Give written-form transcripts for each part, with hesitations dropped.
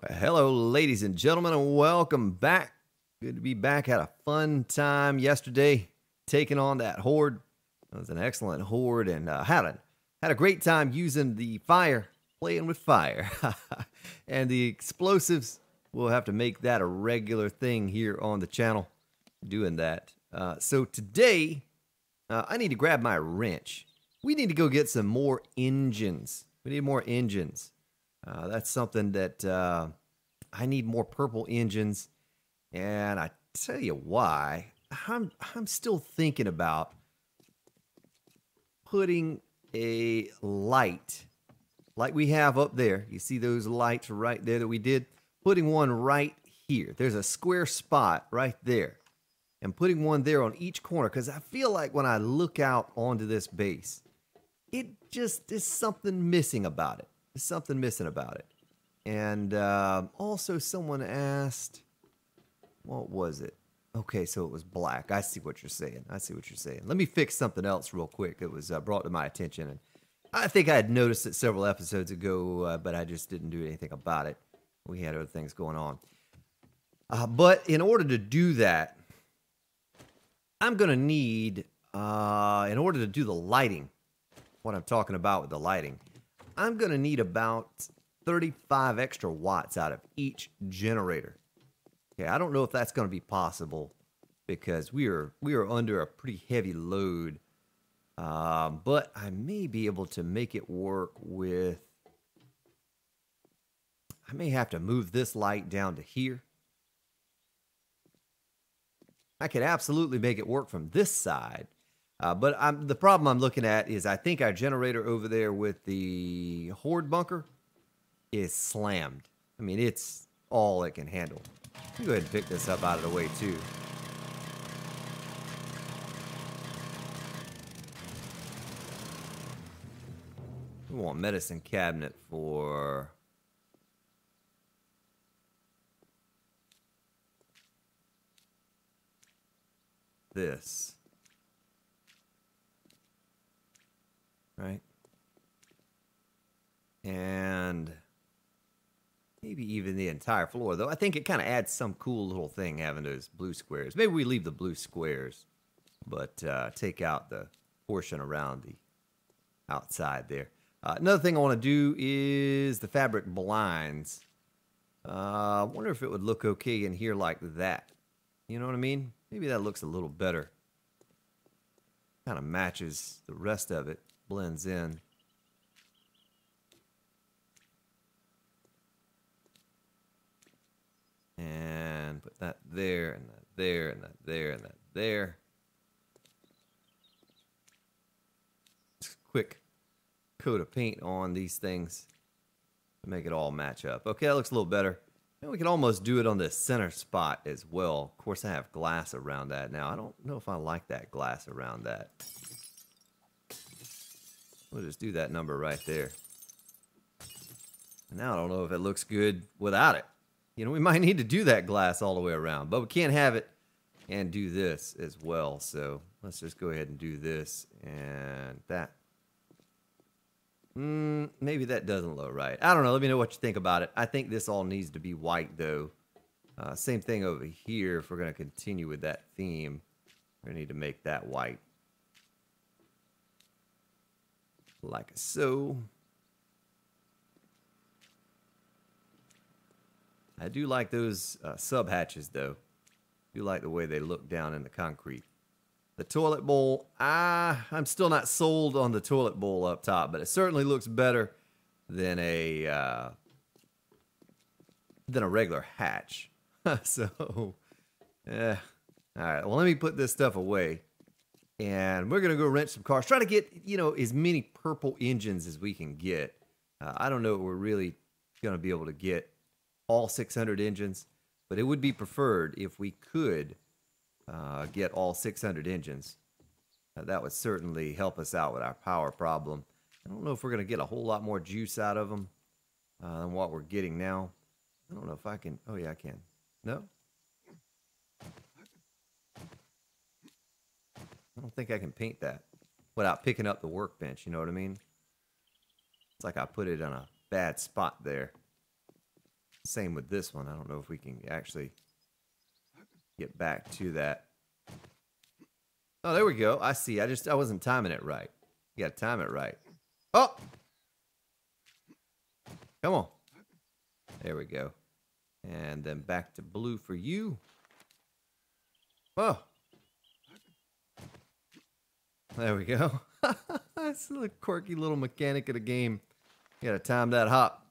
Well, hello, ladies and gentlemen, and welcome back. Good to be back. Had a fun time yesterday taking on that horde. It was an excellent horde, and had a great time using the fire, playing with fire, and the explosives. We'll have to make that a regular thing here on the channel, doing that. So today, I need to grab my wrench. We need to go get some more engines. We need more engines. That's something that I need more purple engines, and I tell you why. I'm still thinking about putting a light like we have up there. You see those lights right there that we did? Putting one right here. There's a square spot right there, and putting one there on each corner, because I feel like when I look out onto this base, it just is something missing about it. There's something missing about it. And also someone asked, what was it? Okay, so it was black. I see what you're saying. I see what you're saying. Let me fix something else real quick that was brought to my attention. And I think I had noticed it several episodes ago, but I just didn't do anything about it. We had other things going on. But in order to do that, I'm going to need, in order to do the lighting, what I'm talking about with the lighting, I'm going to need about 35 extra watts out of each generator. Okay, I don't know if that's going to be possible because we are under a pretty heavy load. But I may be able to make it work with, I may have to move this light down to here. I could absolutely make it work from this side. But the problem I'm looking at is I think our generator over there with the horde bunker is slammed. I mean, it's all it can handle. Let me go ahead and pick this up out of the way, too. We want medicine cabinet for this. Right? And maybe even the entire floor, though I think it kind of adds some cool little thing having those blue squares. Maybe we leave the blue squares, but take out the portion around the outside there. Another thing I want to do is the fabric blinds. I wonder if it would look okay in here like that. You know what I mean? Maybe that looks a little better. Kind of matches the rest of it, blends in. And put that there, and that there, and that there, and that there. Just quick coat of paint on these things to make it all match up. Okay, that looks a little better. And we can almost do it on the center spot as well. Of course, I have glass around that now. I don't know if I like that glass around that. We'll just do that number right there. Now I don't know if it looks good without it. You know, we might need to do that glass all the way around, but we can't have it and do this as well. So let's just go ahead and do this and that. Maybe that doesn't look right. I don't know. Let me know what you think about it. I think this all needs to be white, though. Same thing over here. If we're going to continue with that theme, we're going to need to make that white. Like so. I do like those sub hatches, though. I do like the way they look down in the concrete. The toilet bowl, I'm still not sold on the toilet bowl up top, but it certainly looks better than a regular hatch. So, all right. Well, let me put this stuff away, and we're gonna go rent some cars. Try to get as many purple engines as we can get. I don't know if we're really gonna be able to get all 600 engines, but it would be preferred if we could get all 600 engines. That would certainly help us out with our power problem. I don't know if we're going to get a whole lot more juice out of them than what we're getting now. I don't know if I can. Oh, yeah, I can. No? I don't think I can paint that without picking up the workbench, you know what I mean? It's like I put it on a bad spot there. Same with this one. I don't know if we can actually get back to that. Oh, there we go. I see. I wasn't timing it right. You got to time it right. Oh! Come on. There we go. And then back to blue for you. Oh. There we go. That's a quirky little mechanic of the game. You got to time that hop.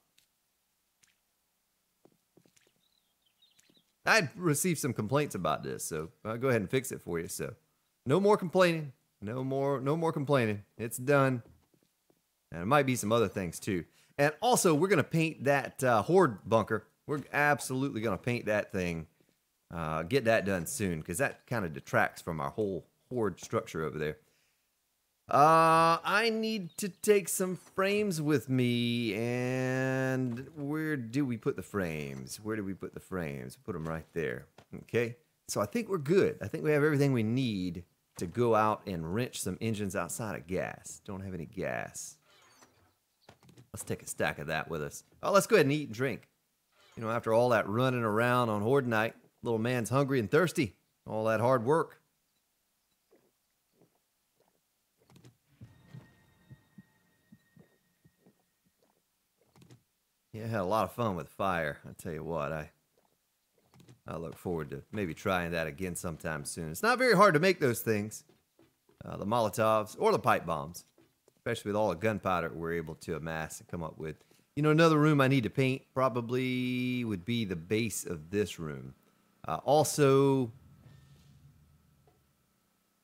I received some complaints about this, so I'll go ahead and fix it for you. So, no more complaining. No more complaining. It's done. And it might be some other things too. And also, we're gonna paint that horde bunker. We're absolutely gonna paint that thing. Get that done soon, because that kind of detracts from our whole horde structure over there. I need to take some frames with me, and where do we put the frames? Where do we put the frames? Put them right there. Okay, so I think we're good. I think we have everything we need to go out and wrench some engines outside of gas. Don't have any gas. Let's take a stack of that with us. Oh, let's go ahead and eat and drink. You know, after all that running around on horde night, little man's hungry and thirsty. All that hard work. Yeah, I had a lot of fun with fire. I tell you what, I look forward to maybe trying that again sometime soon. It's not very hard to make those things, the Molotovs or the pipe bombs, especially with all the gunpowder we're able to amass and come up with. You know, another room I need to paint probably would be the base of this room. Also,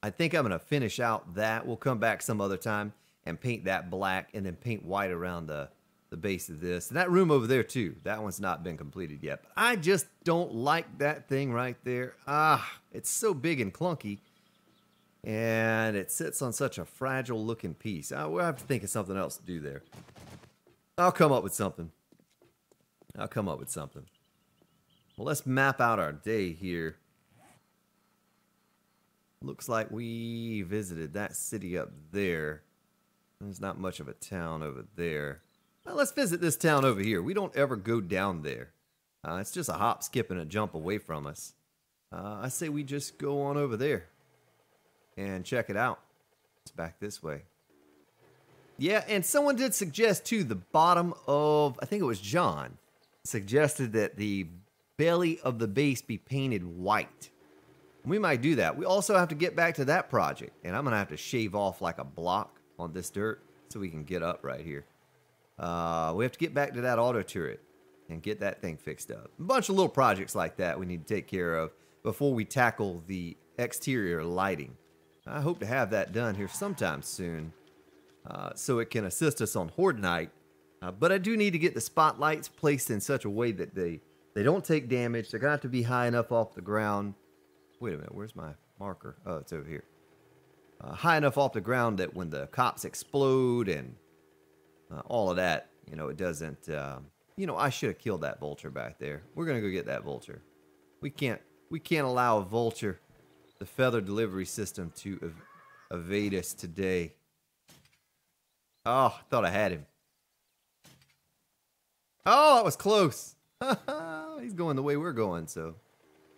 I think I'm going to finish out that. We'll come back some other time and paint that black and then paint white around the base of this. And that room over there too. That one's not been completed yet. But I just don't like that thing right there. It's so big and clunky. And it sits on such a fragile looking piece. We'll have to think of something else to do there. I'll come up with something. Well, let's map out our day here. Looks like we visited that city up there. There's not much of a town over there. Well, let's visit this town over here. We don't ever go down there. It's just a hop, skip, and a jump away from us. I say we just go on over there and check it out. It's back this way. Yeah, and someone did suggest, too, the bottom of, I think it was John, suggested that the belly of the base be painted white. We might do that. We also have to get back to that project, and I'm going to have to shave off like a block on this dirt so we can get up right here. We have to get back to that auto turret and get that thing fixed up. A bunch of little projects like that we need to take care of before we tackle the exterior lighting. I hope to have that done here sometime soon so it can assist us on horde night. But I do need to get the spotlights placed in such a way that they don't take damage. They're going to have to be high enough off the ground. Wait a minute, where's my marker? Oh, it's over here. High enough off the ground that when the cops explode and all of that, you know, it doesn't, you know, I should have killed that vulture back there. We're going to go get that vulture. We can't allow a vulture, the feather delivery system, to evade us today. Oh, I thought I had him. Oh, that was close. He's going the way we're going, so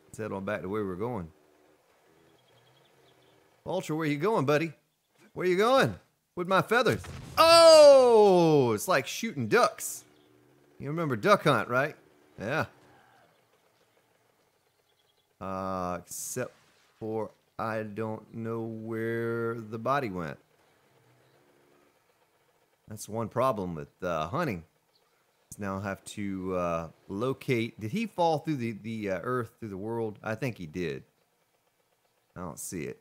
let's head on back to where we're going. Vulture, where you going, buddy? Where you going? With my feathers. Oh, it's like shooting ducks. You remember Duck Hunt, right? Yeah. Except for I don't know where the body went. That's one problem with hunting. Now have to locate. Did he fall through the earth, through the world? I think he did. I don't see it.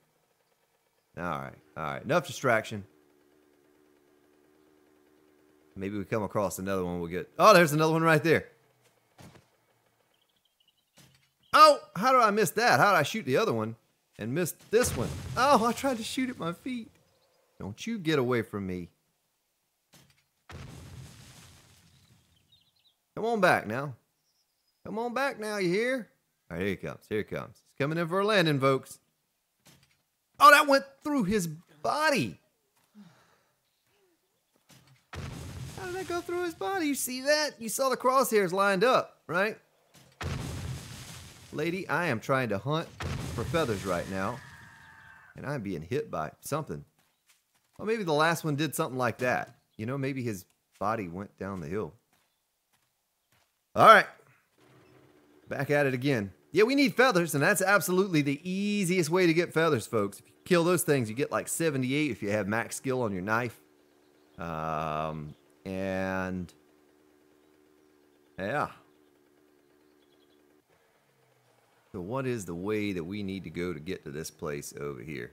All right. Enough distraction. Maybe we come across another one. We'll get. Oh, there's another one right there. Oh, how did I miss that? How did I shoot the other one and miss this one? Oh, I tried to shoot at my feet. Don't you get away from me. Come on back now. Come on back now, you hear? All right, here he comes. Here he comes. He's coming in for a landing, folks. Oh, that went through his body. How did that go through his body? You see that? You saw the crosshairs lined up. right? Lady, I am trying to hunt for feathers right now. And I'm being hit by something. Well, maybe the last one did something like that. You know, maybe his body went down the hill. All right. Back at it again. Yeah, we need feathers, and that's absolutely the easiest way to get feathers, folks. If you kill those things, you get like 78 if you have max skill on your knife. And yeah. So what is the way that we need to go to get to this place over here?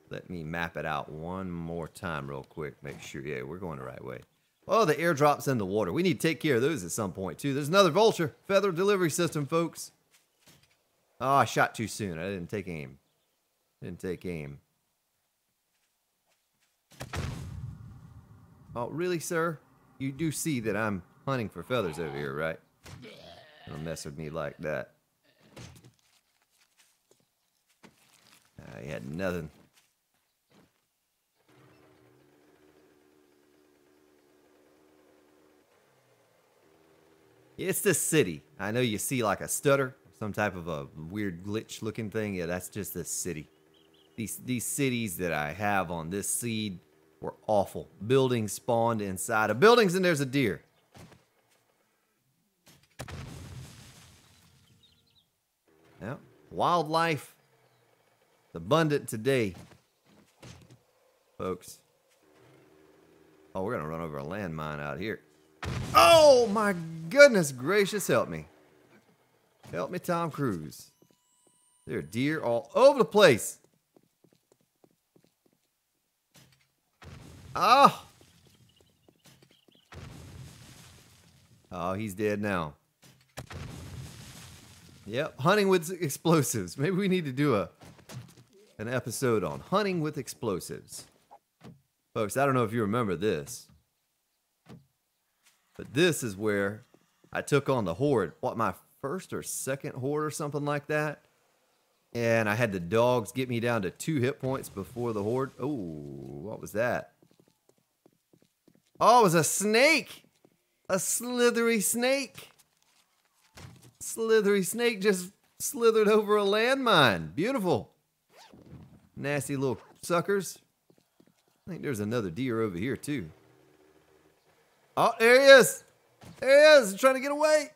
Let me map it out one more time real quick. Make sure, yeah, we're going the right way. Oh, the airdrop's in the water. We need to take care of those at some point, too. There's another vulture. Feather delivery system, folks. Oh, I shot too soon. I didn't take aim. Didn't take aim. Oh, really, sir? You do see that I'm hunting for feathers over here, right? Don't mess with me like that. I had nothing. It's the city. I know you see like a stutter, some type of a weird glitch looking thing. Yeah, that's just the city. These cities that I have on this seed were awful. Buildings spawned inside of buildings and there's a deer. Yeah, wildlife is abundant today, folks. Oh, we're gonna run over a landmine out here. Oh my goodness gracious, help me. Help me, Tom Cruise. There are deer all over the place. Oh. Oh, he's dead now. Yep, hunting with explosives. Maybe we need to do an episode on hunting with explosives. Folks, I don't know if you remember this, but this is where I took on the horde. What, my first or second horde or something like that? And I had the dogs get me down to 2 hit points before the horde. Oh, what was that? Oh, it was a snake! A slithery snake! Slithery snake just slithered over a landmine. Beautiful. Nasty little suckers. I think there's another deer over here, too. Oh, there he is! There he is! He's trying to get away!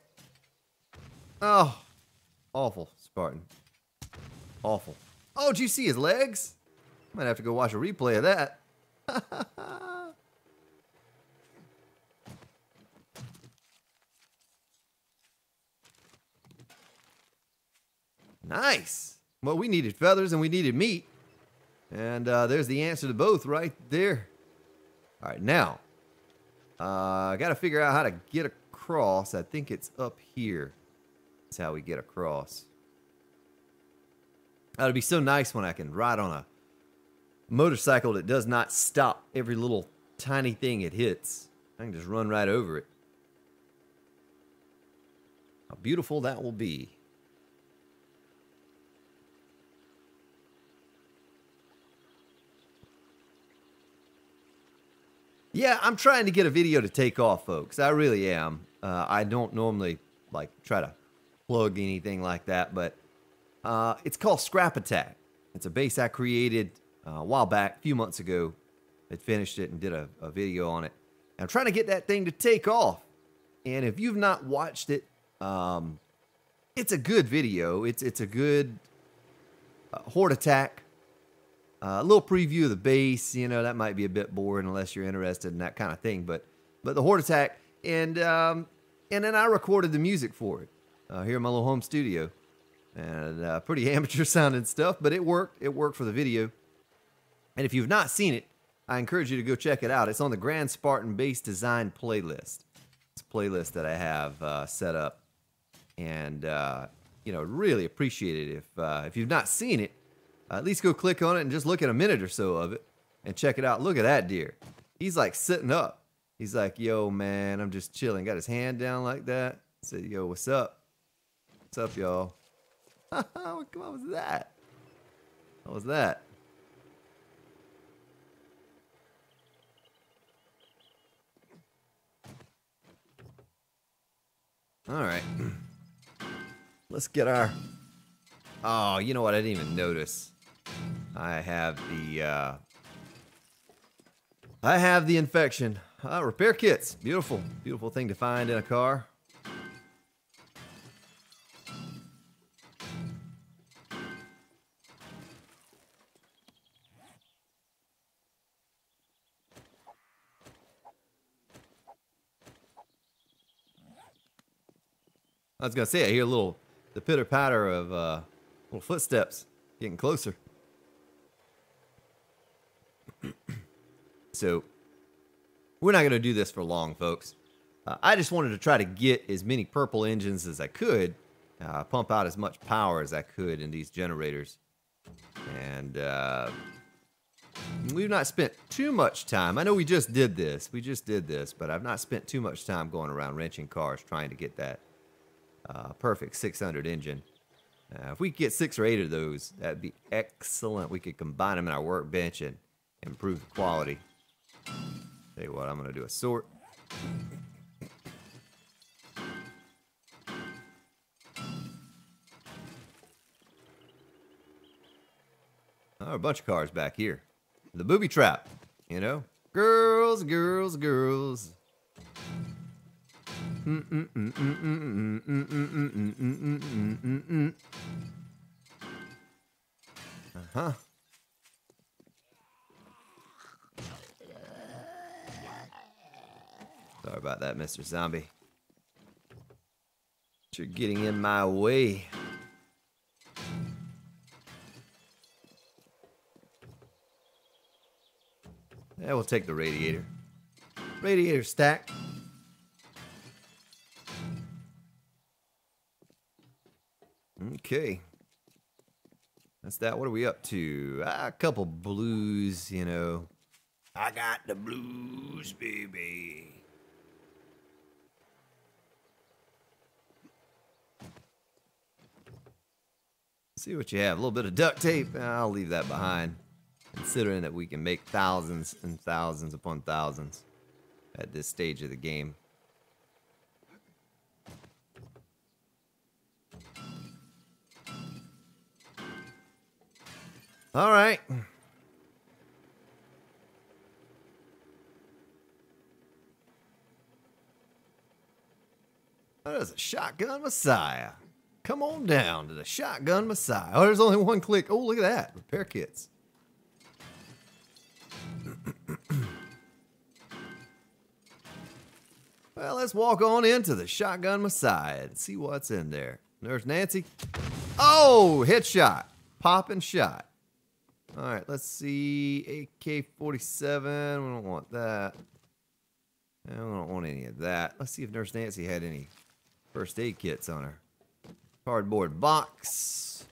Oh. Awful, Spartan. Awful. Oh, did you see his legs? Might have to go watch a replay of that. Nice. Well, we needed feathers and we needed meat. And there's the answer to both right there. All right, now. I got to figure out how to get across. I think it's up here. That's how we get across. That'd be so nice when I can ride on a motorcycle that does not stop every little tiny thing it hits. I can just run right over it. How beautiful that will be. Yeah, I'm trying to get a video to take off, folks. I really am. I don't normally like try to plug anything like that, but it's called Scrap Attack. It's a base I created a while back, a few months ago. I finished it and did a video on it. And I'm trying to get that thing to take off. And if you've not watched it, it's a good video. It's a good horde attack. A little preview of the base, you know, that might be a bit boring unless you're interested in that kind of thing. But the horde attack, and then I recorded the music for it here in my little home studio, and pretty amateur sounding stuff, but it worked. It worked for the video. And if you've not seen it, I encourage you to go check it out. It's on the Grand Spartan Base Design playlist. It's a playlist that I have set up, and you know, really appreciate it if you've not seen it. At least go click on it and just look at a minute or so of it and check it out. Look at that deer. He's like sitting up. He's like, yo, man, I'm just chilling. Got his hand down like that. Said, yo, what's up? What's up, y'all? What was that? What was that? All right. Let's get our... Oh, you know what? I didn't even notice. I have the infection. Repair kits. Beautiful. Beautiful thing to find in a car. I was gonna say, I hear the pitter patter of little footsteps getting closer. So we're not gonna do this for long, folks. I just wanted to try to get as many purple engines as I could, pump out as much power as I could in these generators, and we've not spent too much time. I know we just did this, but I've not spent too much time going around wrenching cars trying to get that perfect 600 engine. If we could get 6 or 8 of those, that'd be excellent. We could combine them in our workbench and improve the quality. Tell you what, I'm gonna do a sort. Oh, a bunch of cars back here. The booby trap, you know? Girls, girls, girls. Uh-huh. Sorry about that, Mr. Zombie. You're getting in my way. Yeah, we'll take the radiator. Radiator stack. Okay. That's that. What are we up to? A couple blues, you know. I got the blues, baby. See what you have. A little bit of duct tape. I'll leave that behind. Considering that we can make thousands and thousands upon thousands at this stage of the game. All right. That is a Shotgun Messiah. Come on down to the Shotgun Messiah. Oh, there's only one click. Oh, look at that. Repair kits. Well, let's walk on into the Shotgun Messiah and see what's in there. There's Nancy. Oh, headshot. Popping shot. All right, let's see. AK-47. We don't want that. I don't want any of that. Let's see if Nurse Nancy had any first aid kits on her. Cardboard box.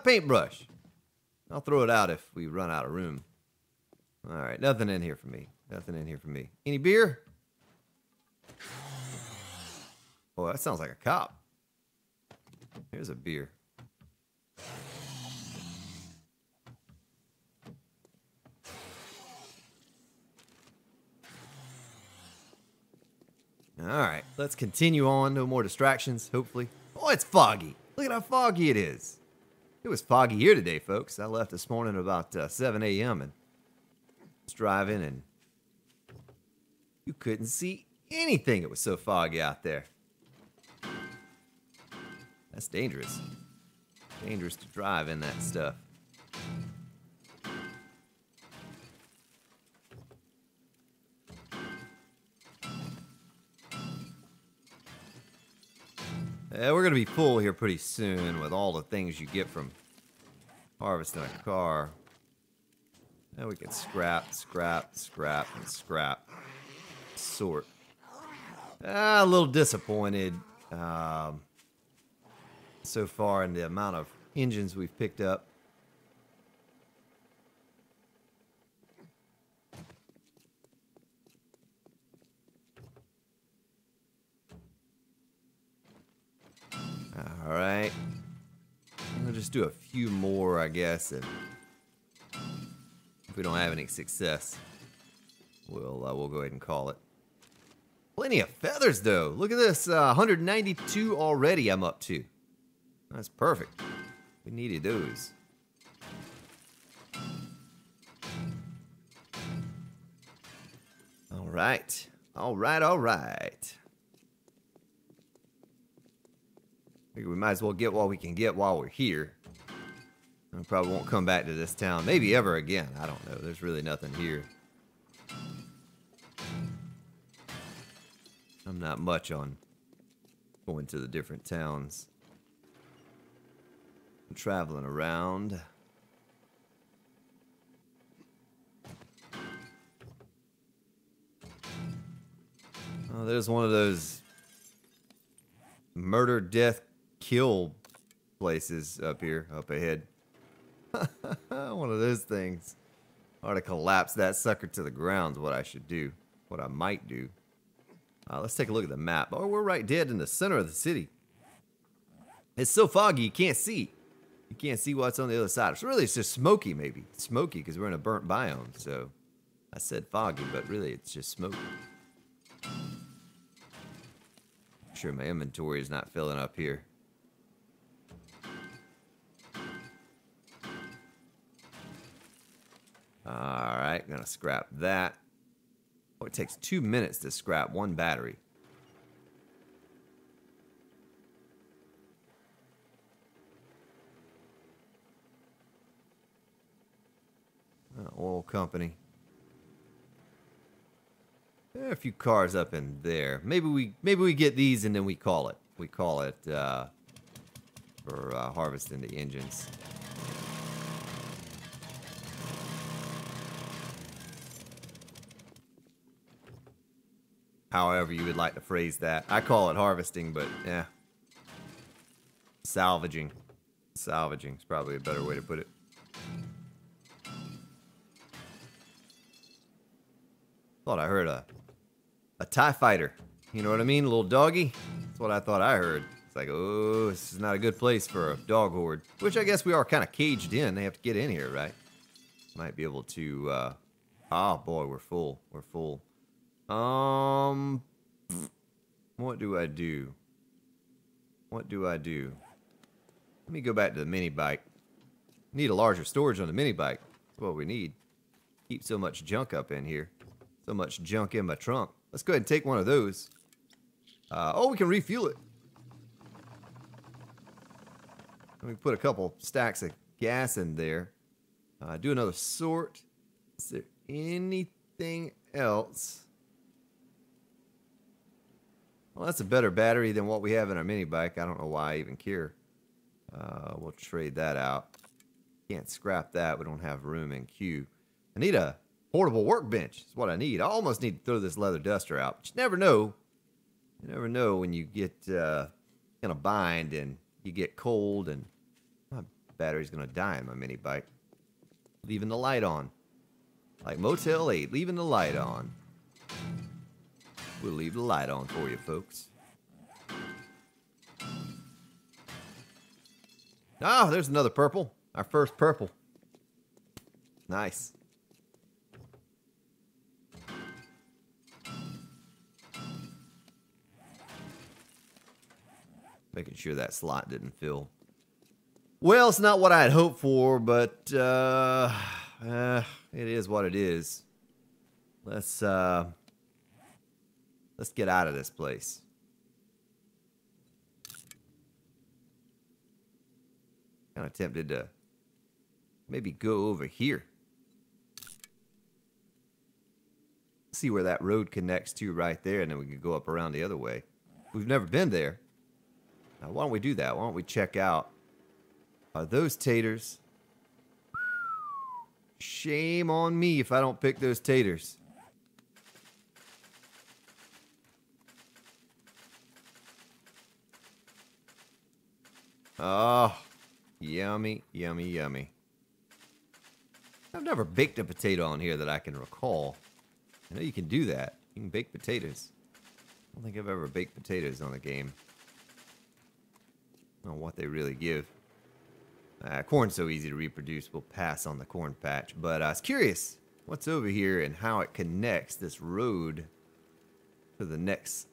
Paintbrush. I'll throw it out if we run out of room. All right, nothing in here for me. Nothing in here for me. Any beer? Oh, that sounds like a cop. Here's a beer. All right, let's continue on. No more distractions, hopefully. Oh, it's foggy. Look at how foggy it is. It was foggy here today, folks. I left this morning about 7 a.m. and was driving, and you couldn't see anything. It was so foggy out there. That's dangerous. Dangerous to drive in that stuff. We're going to be full here pretty soon with all the things you get from harvesting a car. Now we can scrap, scrap, scrap, and scrap. Sort. A little disappointed so far in the amount of engines we've picked up. All right. We'll just do a few more, I guess, and if we don't have any success, we'll go ahead and call it. Plenty of feathers, though. Look at this. 192 already I'm up to. That's perfect. We needed those. All right. All right, all right. Figure we might as well get what we can get while we're here. I probably won't come back to this town. Maybe ever again. I don't know. There's really nothing here. I'm not much on going to the different towns. I'm traveling around. Oh, there's one of those murder, death, kill places up here, up ahead. One of those things. I ought to collapse that sucker to the ground is what I should do. What I might do. Let's take a look at the map. Oh, we're right dead in the center of the city. It's so foggy you can't see. You can't see what's on the other side. So really, it's just smoky, maybe. Smoky because we're in a burnt biome. So I said foggy, but really it's just smoky. Sure, my inventory is not filling up here. Alright, gonna scrap that. Oh, it takes 2 minutes to scrap one battery. Oil company. There are a few cars up in there. Maybe we get these and then we call it. We call it for harvesting the engines. However you would like to phrase that. I call it harvesting, but yeah. Salvaging. Salvaging is probably a better way to put it. Thought I heard a TIE fighter. You know what I mean? A little doggy. That's what I thought I heard. It's like, oh, this is not a good place for a dog horde. Which I guess we are kind of caged in. They have to get in here, right? Might be able to, oh boy, we're full. We're full. What do I do? What do I do? Let me go back to the mini bike. Need a larger storage on the mini bike. That's what we need. Keep so much junk up in here. So much junk in my trunk. Let's go ahead and take one of those. Oh, we can refuel it. Let me put a couple stacks of gas in there. Do another sort. Is there anything else? Well, that's a better battery than what we have in our mini bike. I don't know why I even care. We'll trade that out. Can't scrap that. We don't have room in queue. I need a portable workbench. That's what I need. I almost need to throw this leather duster out. But you never know. You never know when you get in a bind and you get cold and my battery's going to die in my mini bike. Leaving the light on. Like Motel 8, leaving the light on. We'll leave the light on for you, folks. Oh, there's another purple. Our first purple. Nice. Making sure that slot didn't fill. Well, it's not what I had hoped for, but it is what it is. Let's get out of this place. Kind of tempted to maybe go over here. See where that road connects to right there, and then we could go up around the other way. We've never been there. Now, why don't we do that? Why don't we check out? Are those taters? Shame on me if I don't pick those taters. Oh, yummy, yummy, yummy. I've never baked a potato on here that I can recall. I know you can do that. You can bake potatoes. I don't think I've ever baked potatoes on the game. I don't know what they really give. Corn's so easy to reproduce, we'll pass on the corn patch. But I was curious what's over here and how it connects this road to the next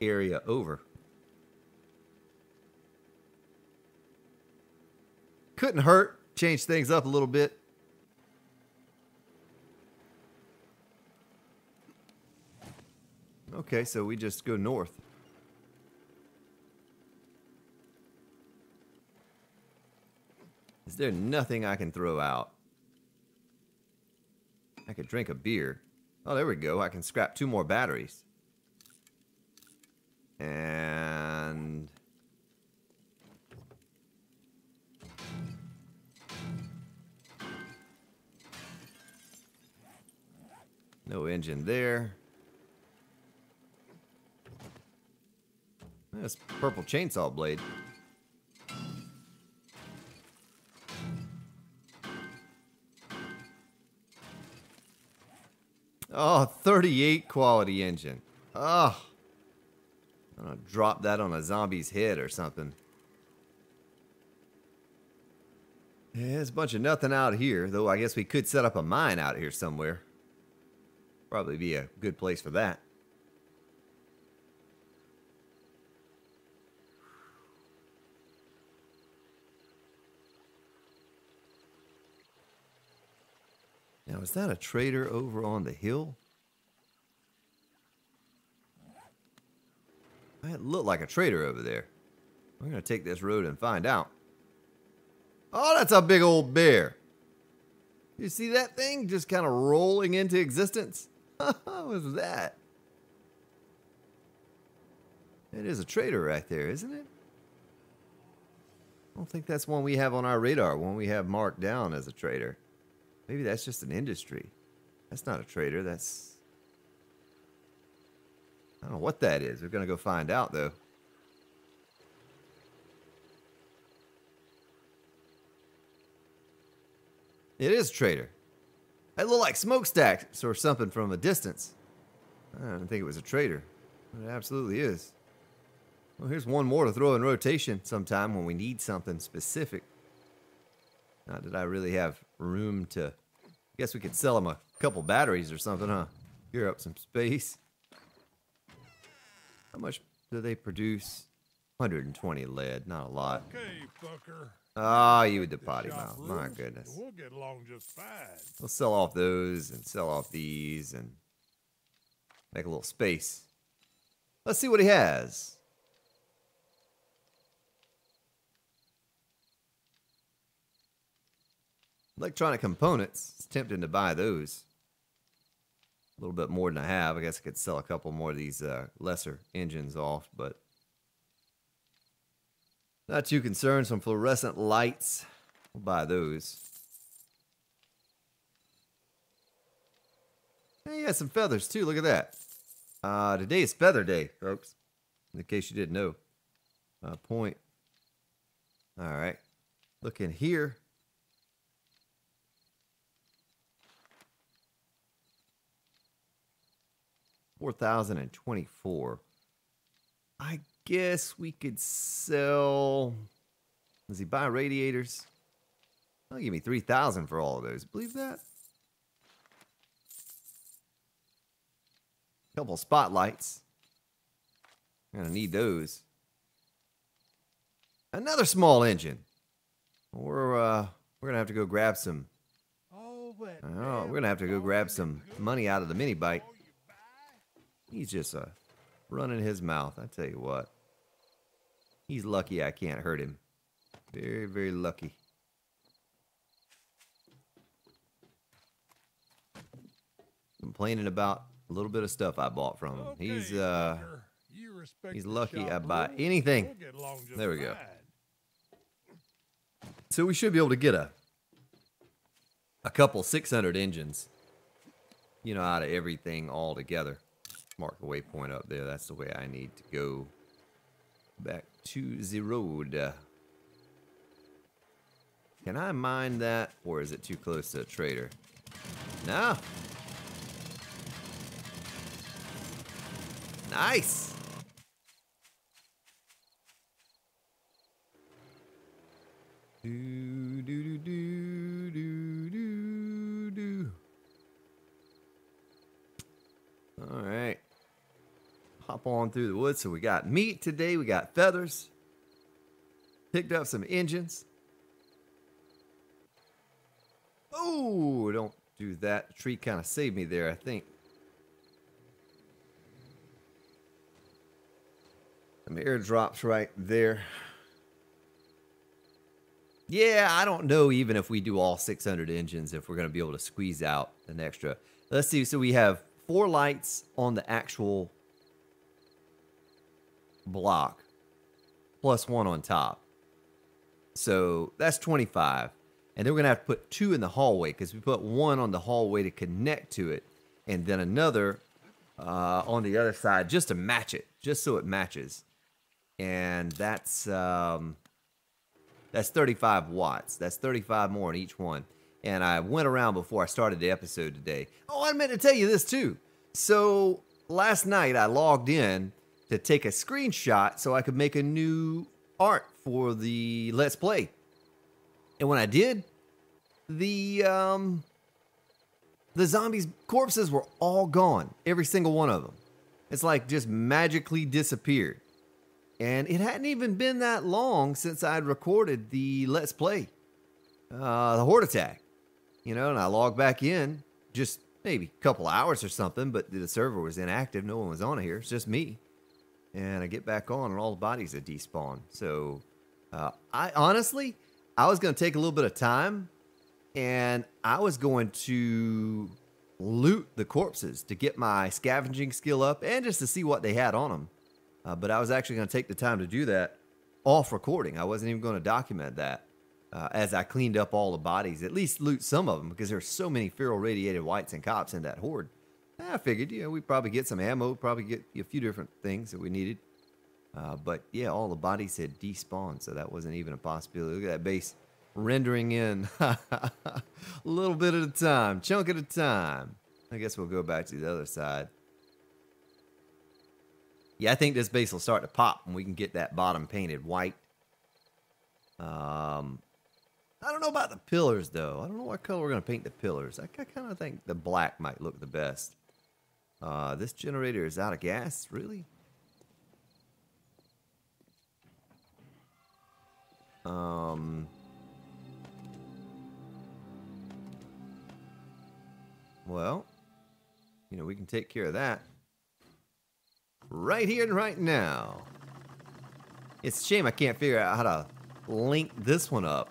area over. Couldn't hurt. Change things up a little bit. Okay, so we just go north. Is there nothing I can throw out? I could drink a beer. Oh, there we go. I can scrap 2 more batteries. And... no engine there. That's purple chainsaw blade. Oh, 38 quality engine. Oh. I'm gonna drop that on a zombie's head or something. Yeah, there's a bunch of nothing out here, though I guess we could set up a mine out here somewhere. Probably be a good place for that. Now, is that a trader over on the hill? It looked like a trader over there. We're going to take this road and find out. Oh, that's a big old bear. You see that thing just kind of rolling into existence? What was that? It is a trader right there, isn't it? I don't think that's one we have on our radar, one we have marked down as a trader. Maybe that's just an industry. That's not a trader, that's... I don't know what that is. We're going to go find out, though. It is a trader. It looked like smokestacks or something from a distance. I didn't think it was a trader. But it absolutely is. Well, here's one more to throw in rotation sometime when we need something specific. Not that I really have room to... Guess we could sell them a couple batteries or something, huh? Clear up some space. How much do they produce? 120 lead, not a lot. Okay, fucker. Ah, you with the potty mouth. My goodness. We'll get along just fine. We'll sell off those and sell off these and make a little space. Let's see what he has. Electronic components. It's tempting to buy those. A little bit more than I have. I guess I could sell a couple more of these lesser engines off, but not too concerned. Some fluorescent lights. We'll buy those. Hey, yeah, some feathers too. Look at that. Today is Feather Day, folks. In case you didn't know. Point. All right. Look in here. $4,024. I guess we could sell. Does he buy radiators? I'll give me $3,000 for all of those. Believe that? Couple spotlights. I'm gonna need those. Another small engine. We're gonna have to go grab some. We're gonna have to go grab some money out of the mini bike. He's just running his mouth. I tell you what. He's lucky I can't hurt him. Very, very lucky. Complaining about a little bit of stuff I bought from him. He's lucky I buy anything. There we go. So we should be able to get a couple 600 engines, you know, out of everything all together. Mark the waypoint up there. That's the way I need to go back to the road. Can I mine that, or is it too close to a trader? No. Nice. Do do do do do do do. All right. on through the woods. So we got meat today. We got feathers. Picked up some engines. Oh, don't do that. The tree kind of saved me there, I think. Some airdrops right there. Yeah, I don't know even if we do all 600 engines, if we're going to be able to squeeze out an extra. Let's see. So we have 4 lights on the actual block, plus 1 on top. So that's 25. And then we're going to have to put 2 in the hallway because we put 1 on the hallway to connect to it. And then another on the other side just to match it, just so it matches. And that's 35 watts. That's 35 more in each one. And I went around before I started the episode today. Oh, I meant to tell you this too. So last night I logged in to take a screenshot so I could make a new art for the Let's Play. And when I did, the zombies' corpses were all gone. Every single one of them. It's like just magically disappeared. And it hadn't even been that long since I'd recorded the Let's Play. The Horde Attack. You know, and I logged back in just maybe a couple hours or something, but the server was inactive. No one was on here. It's just me. And I get back on and all the bodies had despawned. So, I honestly, I was going to take a little bit of time and I was going to loot the corpses to get my scavenging skill up and just to see what they had on them. But I was actually going to take the time to do that off recording. I wasn't even going to document that as I cleaned up all the bodies. At least loot some of them because there's so many feral radiated whites and cops in that horde. I figured, you know, we'd probably get some ammo, probably get a few different things that we needed. But yeah, all the bodies had despawned, so that wasn't even a possibility. Look at that base rendering in a little bit at a time, chunk at a time. I guess we'll go back to the other side. Yeah, I think this base will start to pop when we can get that bottom painted white. I don't know about the pillars, though. I don't know what color we're going to paint the pillars. I kind of think the black might look the best. This generator is out of gas, really? Well, you know, we can take care of that right here and right now. It's a shame I can't figure out how to link this one up.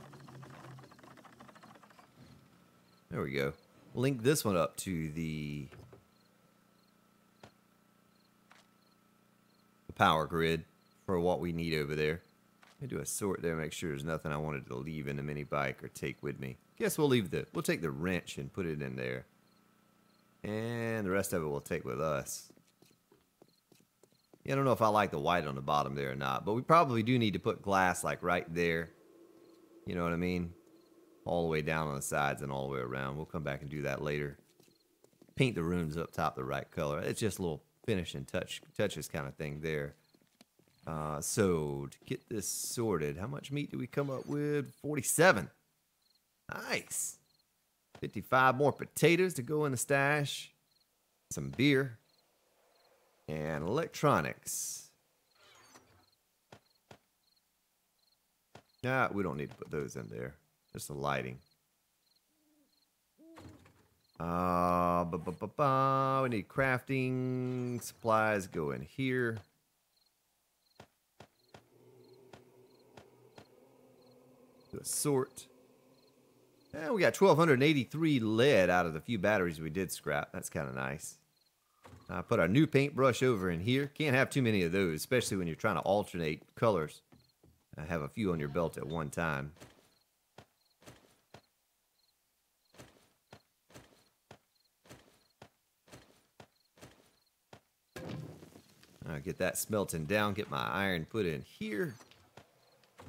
There we go. Link this one up to the power grid for what we need over there. Let me do a sort there, make sure there's nothing I wanted to leave in the mini bike or take with me. Guess we'll take the wrench and put it in there. And the rest of it we'll take with us. Yeah, I don't know if I like the white on the bottom there or not, but we probably do need to put glass like right there. You know what I mean? All the way down on the sides and all the way around. We'll come back and do that later. Paint the rooms up top the right color. It's just a little finishing touches kind of thing there. So to get this sorted, how much meat do we come up with? 47. Nice. 55 more potatoes to go in the stash. Some beer. And electronics. Nah, we don't need to put those in there. Just the lighting. We need crafting supplies go in here. Do a sort. And we got 1,283 lead out of the few batteries we did scrap. That's kind of nice. Put our new paintbrush over in here. Can't have too many of those, especially when you're trying to alternate colors. Have a few on your belt at one time. Get that smelting down. Get my iron put in here.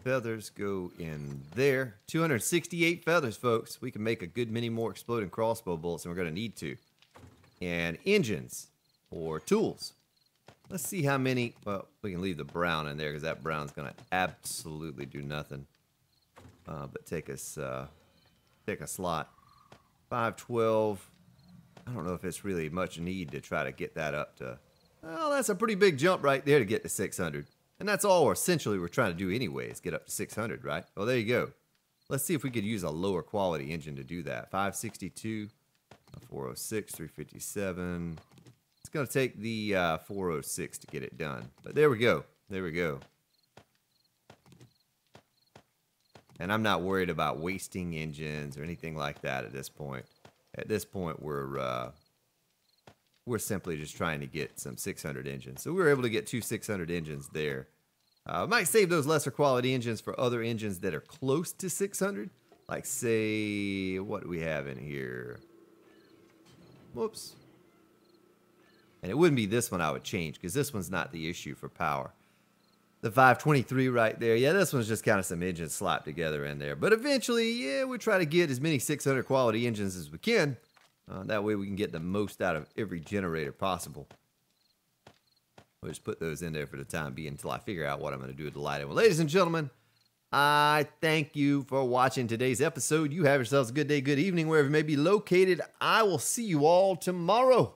Feathers go in there. 268 feathers, folks. We can make a good many more exploding crossbow bolts, and we're going to need to. And engines or tools. Let's see how many. Well, we can leave the brown in there because that brown's going to absolutely do nothing. But take a slot. 512. I don't know if it's really much need to try to get that up to Well, that's a pretty big jump right there to get to 600. And that's all essentially we're trying to do anyway, is get up to 600, right? Well, there you go. Let's see if we could use a lower quality engine to do that. 562, 406, 357. It's going to take the 406 to get it done. But there we go. There we go. And I'm not worried about wasting engines or anything like that at this point. At this point, we're simply just trying to get some 600 engines. So we were able to get two 600 engines there. Might save those lesser quality engines for other engines that are close to 600. Like, say, what do we have in here? Whoops. And it wouldn't be this one I would change, because this one's not the issue for power. The 523 right there, yeah, this one's just kind of some engines slapped together in there. But eventually, yeah, we'll try to get as many 600 quality engines as we can. That way we can get the most out of every generator possible. We'll just put those in there for the time being until I figure out what I'm going to do with the lighting. Well, ladies and gentlemen, I thank you for watching today's episode. You have yourselves a good day, good evening, wherever you may be located. I will see you all tomorrow.